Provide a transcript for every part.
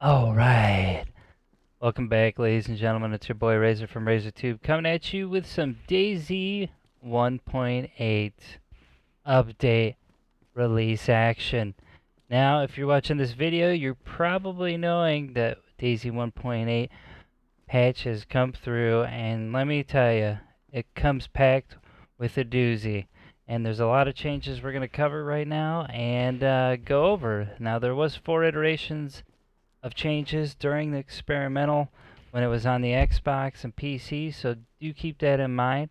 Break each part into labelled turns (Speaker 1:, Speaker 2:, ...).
Speaker 1: All right. Welcome back, ladies and gentlemen. It's your boy Razor from RazorTube coming at you with some DayZ 1.8 update release action. Now, if you're watching this video, you're probably knowing that DayZ 1.8 patch has come through, and let me tell you, it comes packed with a doozy. And there's a lot of changes we're going to cover right now and go over. Now, there was 4 iterations of changes during the experimental when it was on the Xbox and PC, so do keep that in mind.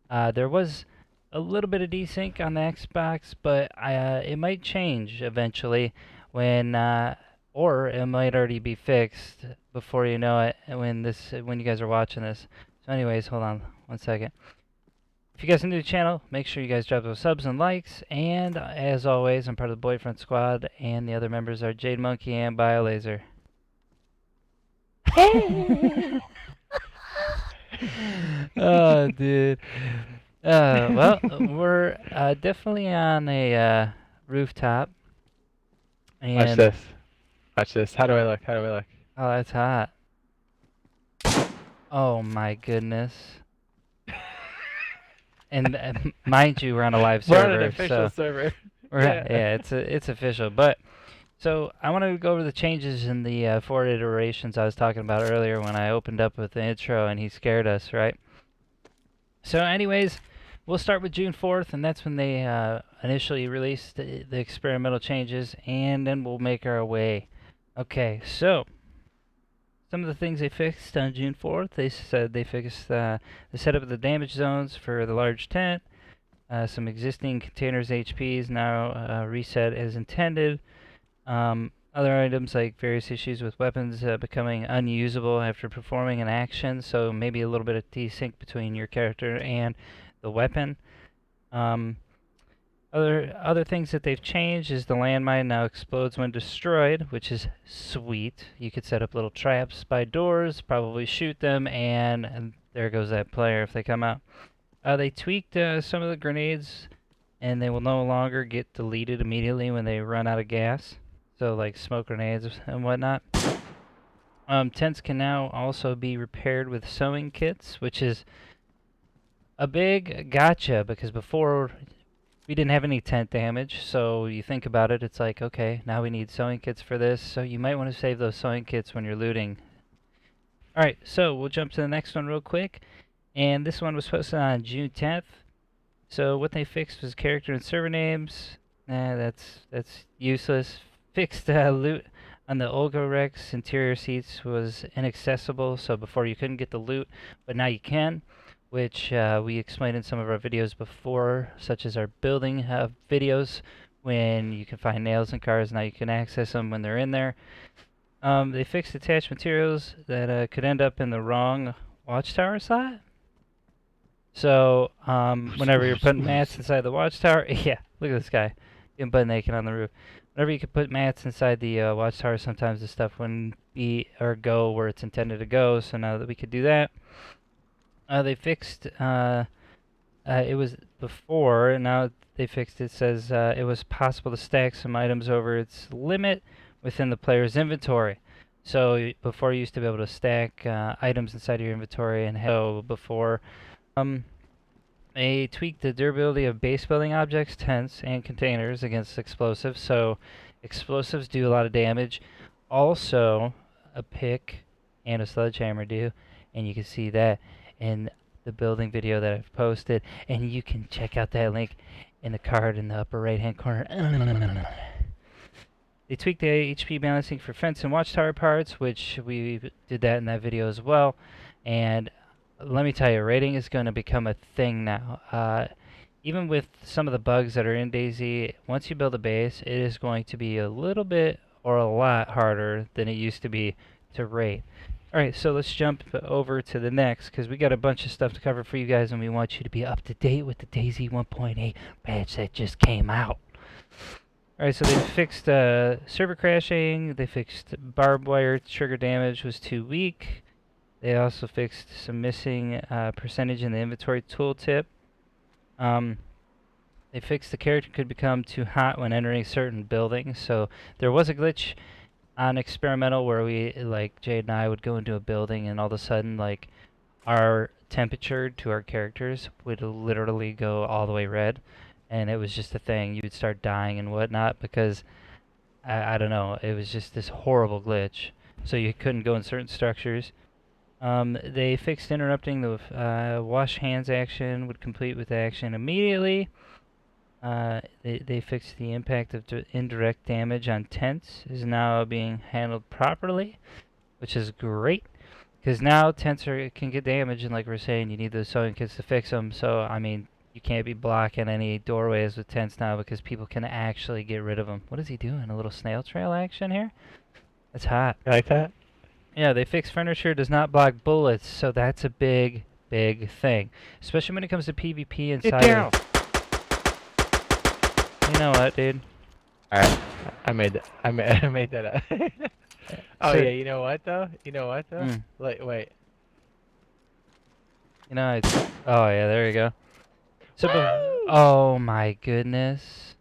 Speaker 1: There was a little bit of desync on the Xbox, but it might change eventually when, or it might already be fixed before you know it when you guys are watching this. So anyways, hold on one second. If you guys are new to the channel, make sure you guys drop those subs and likes. And as always, I'm part of the Boyfriend Squad, and the other members are Jade Monkey and BioLaser. Oh, dude. Well, we're definitely on a rooftop. And
Speaker 2: Watch this. Watch this. How do I look? How do I look?
Speaker 1: oh, that's hot. Oh my goodness. And mind you, we're on a live server.
Speaker 2: We're on an official server.
Speaker 1: Yeah, it's official. But so I want to go over the changes in the 4 iterations I was talking about earlier when I opened up with the intro and he scared us, right? So anyways, we'll start with June 4th, and that's when they initially released the experimental changes, and then we'll make our way. Okay, so some of the things they fixed on June 4th, they said they fixed the setup of the damage zones for the large tent. Some existing containers HPs now reset as intended. Other items like various issues with weapons becoming unusable after performing an action, so maybe a little bit of desync between your character and the weapon. Other things that they've changed is the landmine now explodes when destroyed, which is sweet. You could set up little traps by doors, probably shoot them, and there goes that player if they come out. They tweaked some of the grenades, and they will no longer get deleted immediately when they run out of gas. So like smoke grenades and whatnot. Tents can now also be repaired with sewing kits, which is a big gotcha because before we didn't have any tent damage. So you think about it, it's like, okay, now we need sewing kits for this. So you might want to save those sewing kits when you're looting. Alright, so we'll jump to the next one real quick. And this one was posted on June 10th. So what they fixed was character and server names. That's useless. Fixed loot on the Olga Rex interior seats was inaccessible, so before you couldn't get the loot, but now you can, which we explained in some of our videos before, such as our building videos, when you can find nails in cars. Now you can access them when they're in there. They fixed attached materials that could end up in the wrong watchtower slot. So whenever you're putting mats inside the watchtower, yeah, look at this guy getting butt naked on the roof. Whenever you can put mats inside the watchtower, sometimes the stuff wouldn't be or go where it's intended to go. So now that we could do that, they fixed. It was before, and now they fixed it. Says it was possible to stack some items over its limit within the player's inventory. So before you used to be able to stack items inside your inventory, and so before. They tweaked the durability of base building objects, tents, and containers against explosives. So explosives do a lot of damage. Also, a pick and a sledgehammer do. And you can see that in the building video that I've posted. And you can check out that link in the card in the upper right-hand corner. They tweaked the HP balancing for fence and watchtower parts, which we did that in that video as well. And let me tell you, raiding is going to become a thing now. Even with some of the bugs that are in DayZ, once you build a base, it is going to be a little bit or a lot harder than it used to be to raid. Alright, so let's jump over to the next, because we got a bunch of stuff to cover for you guys, and we want you to be up to date with the DayZ 1.8 patch that just came out. Alright, so they fixed server crashing, they fixed barbed wire trigger damage was too weak. They also fixed some missing percentage in the inventory tooltip. They fixed the character could become too hot when entering certain buildings. So there was a glitch on experimental where we like Jade and I would go into a building and all of a sudden like our temperature to our characters would literally go all the way red, and it was just a thing. You would start dying and whatnot because I don't know. It was just this horrible glitch. So you couldn't go in certain structures. They fixed interrupting the wash hands action would complete with action immediately. They fixed the impact of indirect damage on tents is now being handled properly, which is great. Because now tents can get damaged, and like we're saying, you need those sewing kits to fix them. So, I mean, you can't be blocking any doorways with tents now because people can actually get rid of them. What is he doing? A little snail trail action here? That's hot.
Speaker 2: You like that?
Speaker 1: Yeah, they fixed furniture does not block bullets, so that's a big, big thing. Especially when it comes to PvP inside.
Speaker 2: Get down!
Speaker 1: You know what, dude?
Speaker 2: Alright, I made that up. Oh
Speaker 1: So-
Speaker 2: yeah, you know what though?
Speaker 1: Mm.
Speaker 2: Wait.
Speaker 1: You know, oh yeah, there you go. So, oh my goodness,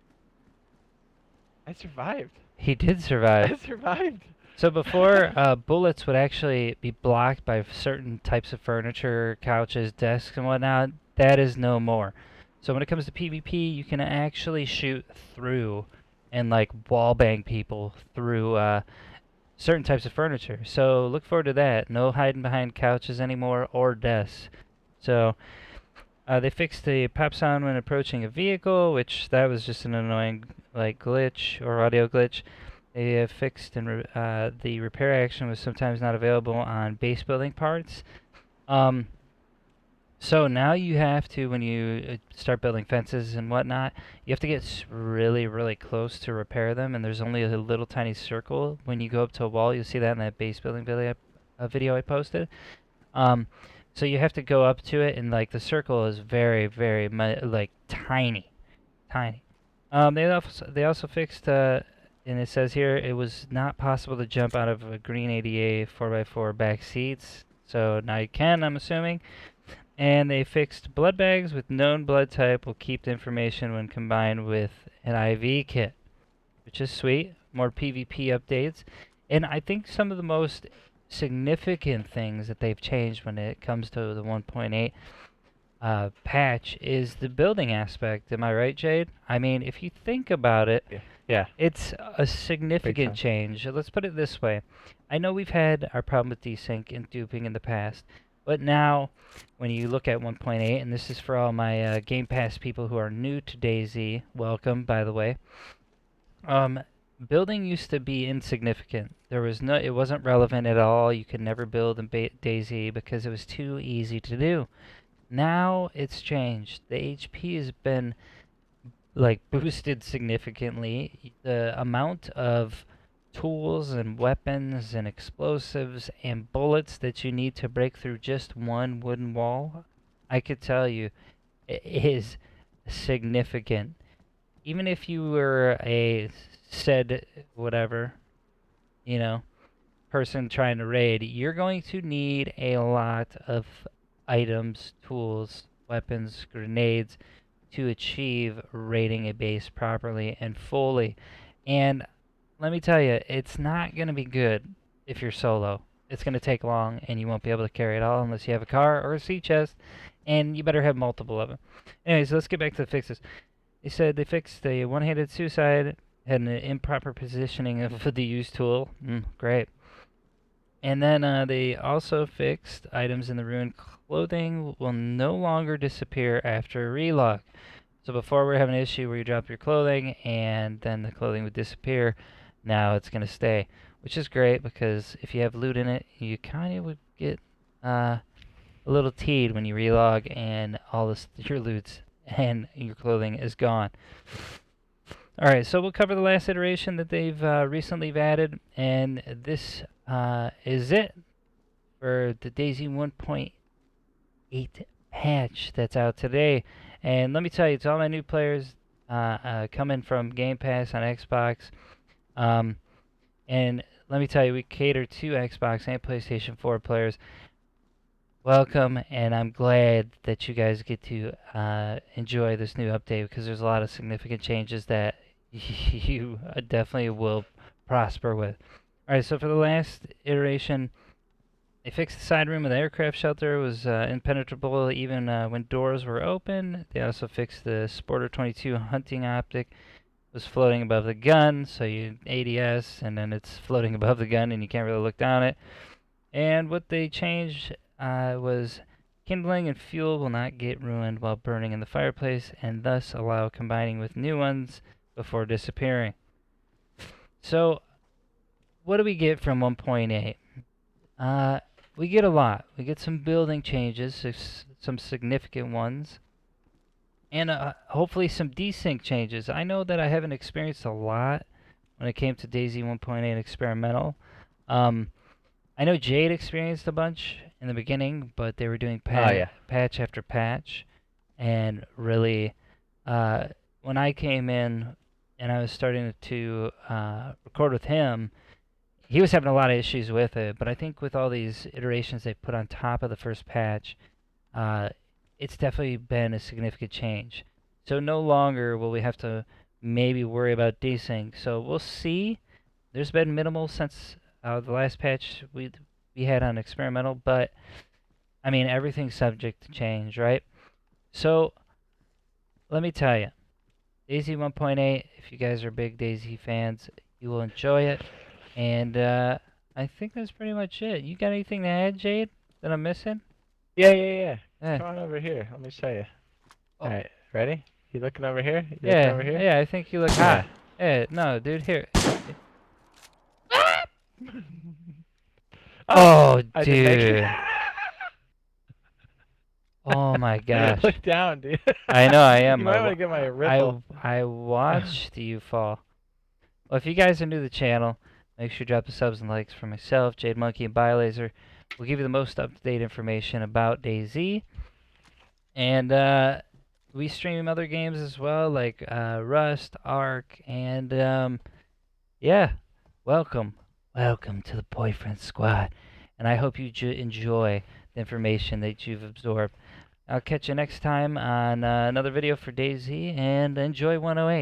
Speaker 2: I survived.
Speaker 1: he did
Speaker 2: I
Speaker 1: survive.
Speaker 2: survived.
Speaker 1: So before, bullets would actually be blocked by certain types of furniture, couches, desks, and whatnot. That is no more. So when it comes to PvP, you can actually shoot through and like wall bang people through certain types of furniture. So look forward to that. No hiding behind couches anymore or desks. So they fixed the pop sound when approaching a vehicle, which that was just an annoying like glitch or audio glitch. They have fixed and the repair action was sometimes not available on base building parts. So now you have to, when you start building fences and whatnot, you have to get really, really close to repair them, and there's only a little tiny circle. When you go up to a wall, you'll see that in that base building video I posted. So you have to go up to it, and like the circle is very, very like tiny, tiny. They also fixed, and it says here it was not possible to jump out of a green ADA 4x4 back seats. So now you can, I'm assuming. And they fixed blood bags with known blood type will keep the information when combined with an IV kit, which is sweet. More PvP updates. And I think some of the most significant things that they've changed when it comes to the 1.8 patch is the building aspect. Am I right, Jade? I mean, if you think about it,
Speaker 2: Yeah.
Speaker 1: it's a significant change. Let's put it this way. I know we've had our problem with desync and duping in the past, but now when you look at 1.8, and this is for all my Game Pass people who are new to DayZ, welcome, by the way. Building used to be insignificant. It wasn't relevant at all. You could never build in DayZ because it was too easy to do. Now it's changed. The HP has been like boosted significantly. The amount of tools and weapons and explosives and bullets that you need to break through just one wooden wall, I could tell you, it is significant. Even if you were a said whatever, person trying to raid, you're going to need a lot of items, tools, weapons, grenades to achieve raiding a base properly and fully. And let me tell you, it's not going to be good if you're solo. It's going to take long, and you won't be able to carry it all unless you have a car or a sea chest, and you better have multiple of them. Anyways, let's get back to the fixes. They said they fixed the one-handed suicide, had an improper positioning of the use tool. Great. And then they also fixed items in the ruined clothing will no longer disappear after relog. So before we were having an issue where you drop your clothing and then the clothing would disappear. Now it's going to stay, which is great because if you have loot in it, you kind of would get a little teed when you relog and all your loot and your clothing is gone. Alright, so we'll cover the last iteration that they've recently added, and this is it for the DayZ 1.8 patch that's out today. And let me tell you, it's all my new players coming from Game Pass on Xbox. And let me tell you, we cater to Xbox and PlayStation 4 players. Welcome, and I'm glad that you guys get to enjoy this new update because there's a lot of significant changes that you definitely will prosper with. Alright, so for the last iteration, they fixed the side room of the aircraft shelter. It was impenetrable even when doors were open. They also fixed the Sporter 22 hunting optic. It was floating above the gun, so you ADS, and then it's floating above the gun, and you can't really look down it. And what they changed was kindling and fuel will not get ruined while burning in the fireplace, and thus allow combining with new ones before disappearing. So, what do we get from 1.8? We get a lot. We get some building changes, some significant ones, and hopefully some desync changes. I know that I haven't experienced a lot when it came to DayZ 1.8 experimental. I know Jade experienced a bunch in the beginning, but they were doing patch after patch, and really, when I came in and I was starting to record with him, he was having a lot of issues with it, but I think with all these iterations they put on top of the first patch, it's definitely been a significant change. So no longer will we have to maybe worry about desync. So we'll see. There's been minimal since the last patch we had on experimental, but I mean everything's subject to change, right? So let me tell you, DayZ 1.8. If you guys are big DayZ fans, you will enjoy it. And I think that's pretty much it. You got anything to add, Jade, that I'm missing?
Speaker 2: Yeah. Come on over here. Let me show you.
Speaker 1: Oh.
Speaker 2: All right, ready? You looking over here?
Speaker 1: Looking
Speaker 2: over here?
Speaker 1: Yeah, I think you look hot. Yeah, no, dude, here. Oh, dude. Oh my gosh.
Speaker 2: Look down, dude.
Speaker 1: I know I am.
Speaker 2: You might want to get my ripple.
Speaker 1: I watched you fall. Well, if you guys are new to the channel, make sure to drop the subs and likes for myself, Jade Monkey, and BioLaser. We'll give you the most up-to-date information about DayZ. And we stream other games as well, like Rust, Ark, and yeah, welcome to the Boyfriend Squad. And I hope you enjoy the information that you've absorbed. I'll catch you next time on another video for DayZ, and enjoy 108.